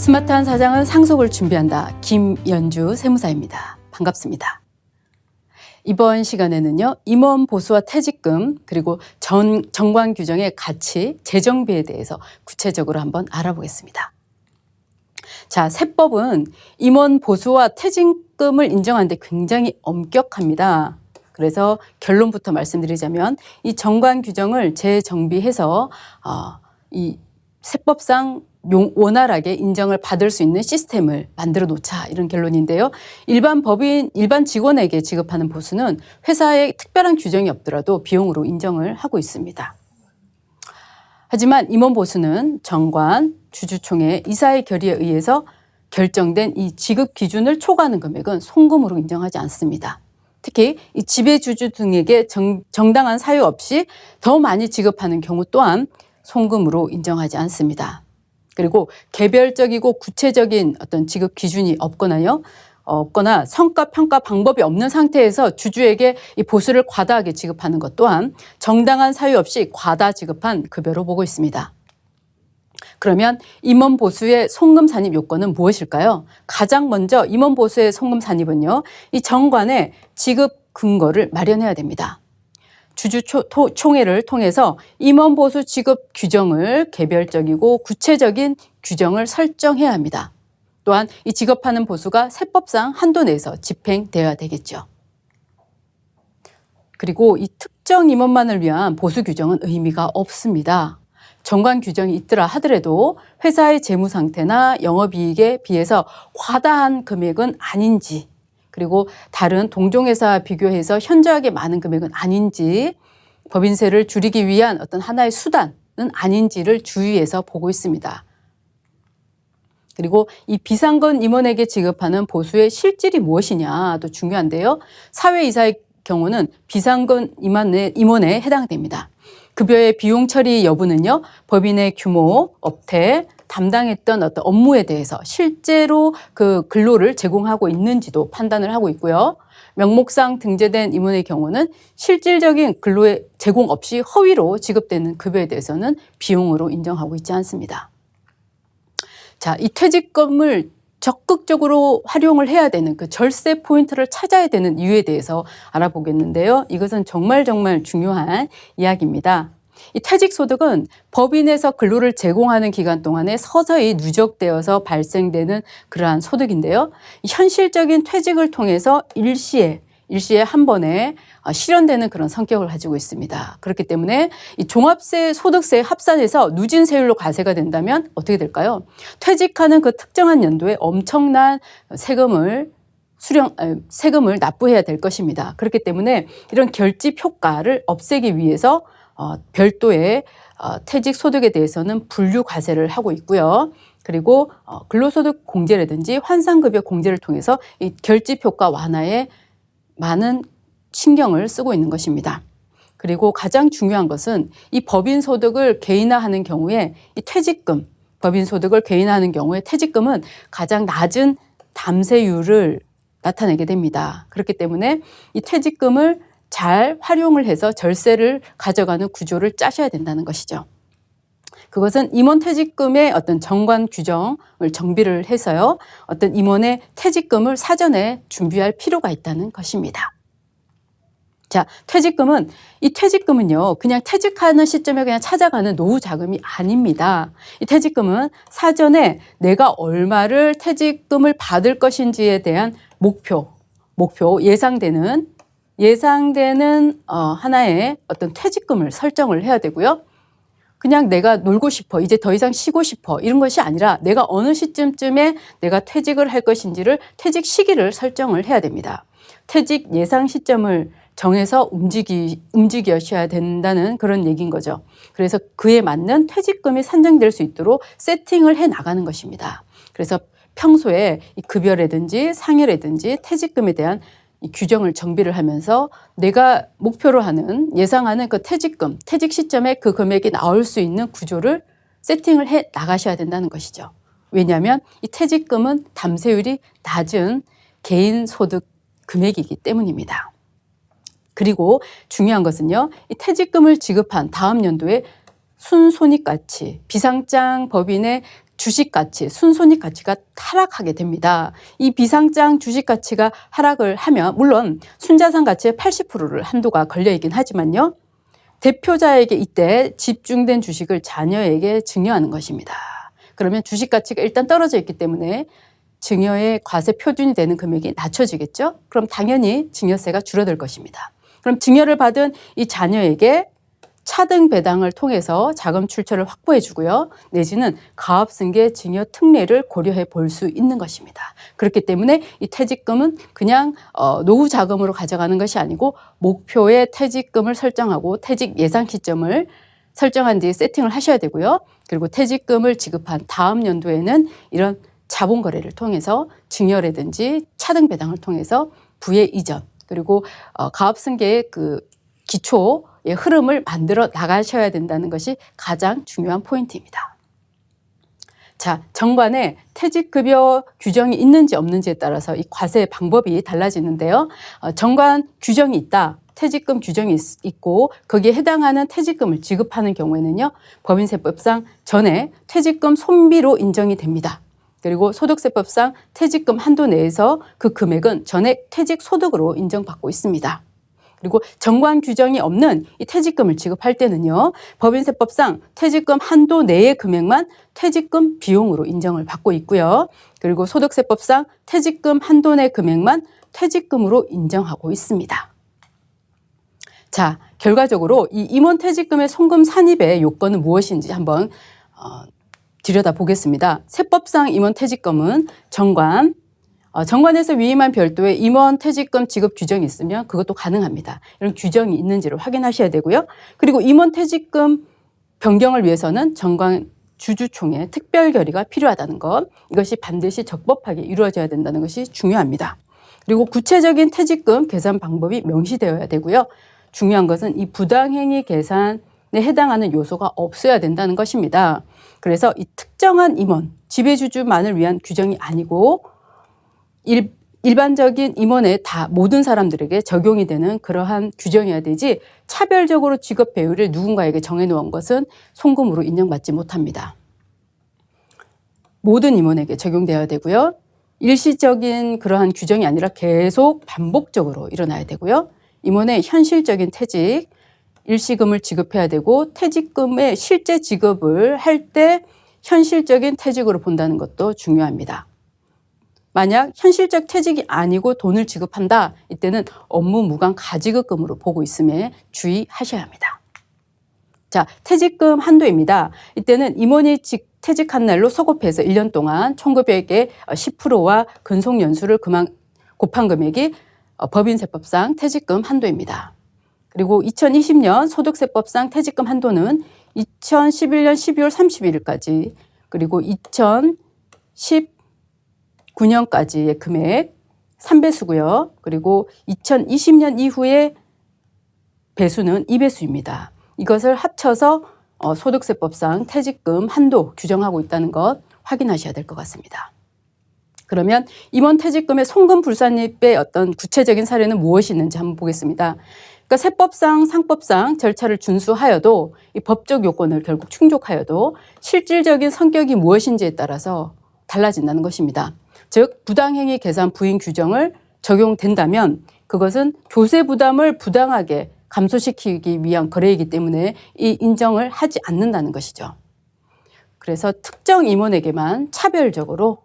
스마트한 사장은 상속을 준비한다. 김연주 세무사입니다. 반갑습니다. 이번 시간에는요, 임원 보수와 퇴직금 그리고 정관 규정의 가치, 재정비에 대해서 구체적으로 한번 알아보겠습니다. 자, 세법은 임원 보수와 퇴직금을 인정하는데 굉장히 엄격합니다. 그래서 결론부터 말씀드리자면 이 정관 규정을 재정비해서 이 세법상 원활하게 인정을 받을 수 있는 시스템을 만들어 놓자, 이런 결론인데요. 일반 직원에게 지급하는 보수는 회사에 특별한 규정이 없더라도 비용으로 인정을 하고 있습니다. 하지만 임원 보수는 정관, 주주총회, 이사의 결의에 의해서 결정된 이 지급 기준을 초과하는 금액은 송금으로 인정하지 않습니다. 특히 이 지배주주 등에게 정당한 사유 없이 더 많이 지급하는 경우 또한 송금으로 인정하지 않습니다. 그리고 개별적이고 구체적인 어떤 지급 기준이 없거나 성과 평가 방법이 없는 상태에서 주주에게 이 보수를 과다하게 지급하는 것 또한 정당한 사유 없이 과다 지급한 급여로 보고 있습니다. 그러면 임원 보수의 송금 산입 요건은 무엇일까요? 가장 먼저 임원 보수의 송금 산입은요, 이 정관에 지급 근거를 마련해야 됩니다. 주주총회를 통해서 임원 보수 지급 규정을 개별적이고 구체적인 규정을 설정해야 합니다. 또한 이 지급하는 보수가 세법상 한도 내에서 집행되어야 되겠죠. 그리고 이 특정 임원만을 위한 보수 규정은 의미가 없습니다. 정관 규정이 있더라 하더라도 회사의 재무 상태나 영업이익에 비해서 과다한 금액은 아닌지, 그리고 다른 동종회사와 비교해서 현저하게 많은 금액은 아닌지, 법인세를 줄이기 위한 어떤 하나의 수단은 아닌지를 주의해서 보고 있습니다. 그리고 이 비상근 임원에게 지급하는 보수의 실질이 무엇이냐도 중요한데요. 사회이사의 경우는 비상근 임원에 해당됩니다. 급여의 비용 처리 여부는요, 법인의 규모, 업태, 담당했던 어떤 업무에 대해서 실제로 그 근로를 제공하고 있는지도 판단을 하고 있고요. 명목상 등재된 임원의 경우는 실질적인 근로의 제공 없이 허위로 지급되는 급여에 대해서는 비용으로 인정하고 있지 않습니다. 자, 이 퇴직금을 적극적으로 활용을 해야 되는 그 절세 포인트를 찾아야 되는 이유에 대해서 알아보겠는데요. 이것은 정말 중요한 이야기입니다. 이 퇴직소득은 법인에서 근로를 제공하는 기간 동안에 서서히 누적되어서 발생되는 그러한 소득인데요. 현실적인 퇴직을 통해서 일시에 한 번에 실현되는 그런 성격을 가지고 있습니다. 그렇기 때문에 이 종합세, 소득세 합산해서 누진세율로 과세가 된다면 어떻게 될까요? 퇴직하는 그 특정한 연도에 엄청난 세금을 납부해야 될 것입니다. 그렇기 때문에 이런 결집 효과를 없애기 위해서 별도의 퇴직 소득에 대해서는 분류 과세를 하고 있고요. 그리고 근로소득 공제라든지 환산급여 공제를 통해서 이 결집 효과 완화에 많은 신경을 쓰고 있는 것입니다. 그리고 가장 중요한 것은 이 법인 소득을 개인화하는 경우에 이 퇴직금, 법인 소득을 개인화하는 경우에 퇴직금은 가장 낮은 담세율을 나타내게 됩니다. 그렇기 때문에 이 퇴직금을 잘 활용을 해서 절세를 가져가는 구조를 짜셔야 된다는 것이죠. 그것은 임원 퇴직금의 어떤 정관 규정을 정비를 해서요, 어떤 임원의 퇴직금을 사전에 준비할 필요가 있다는 것입니다. 자, 퇴직금은요, 그냥 퇴직하는 시점에 그냥 찾아가는 노후 자금이 아닙니다. 이 퇴직금은 사전에 내가 얼마를 퇴직금을 받을 것인지에 대한 목표, 예상되는 하나의 어떤 퇴직금을 설정을 해야 되고요. 그냥 내가 놀고 싶어, 이제 더 이상 쉬고 싶어, 이런 것이 아니라 내가 어느 시점쯤에 내가 퇴직을 할 것인지를 퇴직 시기를 설정을 해야 됩니다. 퇴직 예상 시점을 정해서 움직여셔야 된다는 그런 얘기인 거죠. 그래서 그에 맞는 퇴직금이 산정될 수 있도록 세팅을 해 나가는 것입니다. 그래서 평소에 이 급여라든지 상여라든지 퇴직금에 대한 이 규정을 정비를 하면서 내가 목표로 하는, 예상하는 그 퇴직금, 퇴직 시점에 그 금액이 나올 수 있는 구조를 세팅을 해 나가셔야 된다는 것이죠. 왜냐하면 이 퇴직금은 담세율이 낮은 개인 소득 금액이기 때문입니다. 그리고 중요한 것은요, 이 퇴직금을 지급한 다음 연도에 순손익가치, 비상장 법인의 주식 가치, 순손익 가치가 하락하게 됩니다. 이 비상장 주식 가치가 하락을 하면 물론 순자산 가치의 80%를 한도가 걸려 있긴 하지만요. 대표자에게 이때 집중된 주식을 자녀에게 증여하는 것입니다. 그러면 주식 가치가 일단 떨어져 있기 때문에 증여의 과세 표준이 되는 금액이 낮춰지겠죠? 그럼 당연히 증여세가 줄어들 것입니다. 그럼 증여를 받은 이 자녀에게 차등 배당을 통해서 자금 출처를 확보해 주고요. 내지는 가압승계 증여 특례를 고려해 볼 수 있는 것입니다. 그렇기 때문에 이 퇴직금은 그냥 노후 자금으로 가져가는 것이 아니고 목표의 퇴직금을 설정하고 퇴직 예상 시점을 설정한 뒤에 세팅을 하셔야 되고요. 그리고 퇴직금을 지급한 다음 연도에는 이런 자본 거래를 통해서 증여라든지 차등 배당을 통해서 부의 이전 그리고 가압승계의 그 기초의 흐름을 만들어 나가셔야 된다는 것이 가장 중요한 포인트입니다. 자, 정관에 퇴직급여 규정이 있는지 없는지에 따라서 이 과세 방법이 달라지는데요. 정관 규정이 있다. 퇴직금 규정이 있고 거기에 해당하는 퇴직금을 지급하는 경우에는요. 법인세법상 전에 퇴직금 손비로 인정이 됩니다. 그리고 소득세법상 퇴직금 한도 내에서 그 금액은 전액 퇴직소득으로 인정받고 있습니다. 그리고 정관 규정이 없는 이 퇴직금을 지급할 때는요. 법인세법상 퇴직금 한도 내의 금액만 퇴직금 비용으로 인정을 받고 있고요. 그리고 소득세법상 퇴직금 한도 내 금액만 퇴직금으로 인정하고 있습니다. 자, 결과적으로 이 임원퇴직금의 송금 산입의 요건은 무엇인지 한번 들여다보겠습니다. 세법상 임원퇴직금은 정관에서 위임한 별도의 임원퇴직금 지급 규정이 있으면 그것도 가능합니다. 이런 규정이 있는지를 확인하셔야 되고요. 그리고 임원퇴직금 변경을 위해서는 정관 주주총회 특별 결의가 필요하다는 것, 이것이 반드시 적법하게 이루어져야 된다는 것이 중요합니다. 그리고 구체적인 퇴직금 계산 방법이 명시되어야 되고요. 중요한 것은 이 부당행위 계산에 해당하는 요소가 없어야 된다는 것입니다. 그래서 이 특정한 임원, 지배주주만을 위한 규정이 아니고 일반적인 임원의 다 모든 사람들에게 적용이 되는 그러한 규정이어야 되지 차별적으로 직업 배율을 누군가에게 정해놓은 것은 송금으로 인정받지 못합니다. 모든 임원에게 적용되어야 되고요. 일시적인 그러한 규정이 아니라 계속 반복적으로 일어나야 되고요. 임원의 현실적인 퇴직, 일시금을 지급해야 되고 퇴직금의 실제 지급을 할 때 현실적인 퇴직으로 본다는 것도 중요합니다. 만약 현실적 퇴직이 아니고 돈을 지급한다. 이때는 업무 무관 가지급금으로 보고 있음에 주의하셔야 합니다. 자, 퇴직금 한도입니다. 이때는 임원이 퇴직한 날로 소급해서 1년 동안 총급액의 10%와 근속연수를 곱한 금액이 법인세법상 퇴직금 한도입니다. 그리고 2020년 소득세법상 퇴직금 한도는 2011년 12월 31일까지 그리고 2019년까지의 금액 3배수고요. 그리고 2020년 이후의 배수는 2배수입니다. 이것을 합쳐서 소득세법상 퇴직금 한도 규정하고 있다는 것 확인하셔야 될 것 같습니다. 그러면 임원 퇴직금의 송금 불산입의 어떤 구체적인 사례는 무엇이 있는지 한번 보겠습니다. 그러니까 세법상, 상법상 절차를 준수하여도 이 법적 요건을 결국 충족하여도 실질적인 성격이 무엇인지에 따라서 달라진다는 것입니다. 즉 부당행위 계산 부인 규정을 적용된다면 그것은 교세 부담을 부당하게 감소시키기 위한 거래이기 때문에 이 인정을 하지 않는다는 것이죠. 그래서 특정 임원에게만 차별적으로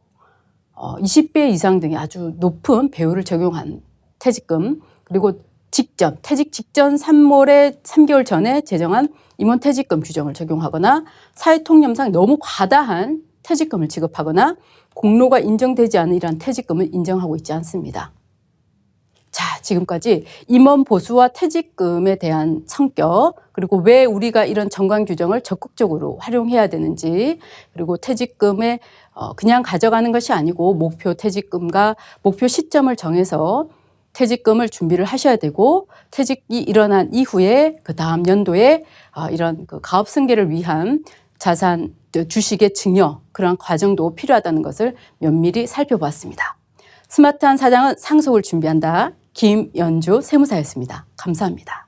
20배 이상 등의 아주 높은 배율을 적용한 퇴직금 그리고 퇴직 직전 3개월 전에 제정한 임원 퇴직금 규정을 적용하거나 사회통념상 너무 과다한 퇴직금을 지급하거나 공로가 인정되지 않은 이러한 퇴직금을 인정하고 있지 않습니다. 자, 지금까지 임원 보수와 퇴직금에 대한 성격 그리고 왜 우리가 이런 정관 규정을 적극적으로 활용해야 되는지 그리고 퇴직금에 그냥 가져가는 것이 아니고 목표 퇴직금과 목표 시점을 정해서 퇴직금을 준비를 하셔야 되고 퇴직이 일어난 이후에 그 다음 연도에 이런 그 가업승계를 위한 자산 주식의 증여 그러한 과정도 필요하다는 것을 면밀히 살펴보았습니다. 스마트한 사장은 상속을 준비한다. 김연주 세무사였습니다. 감사합니다.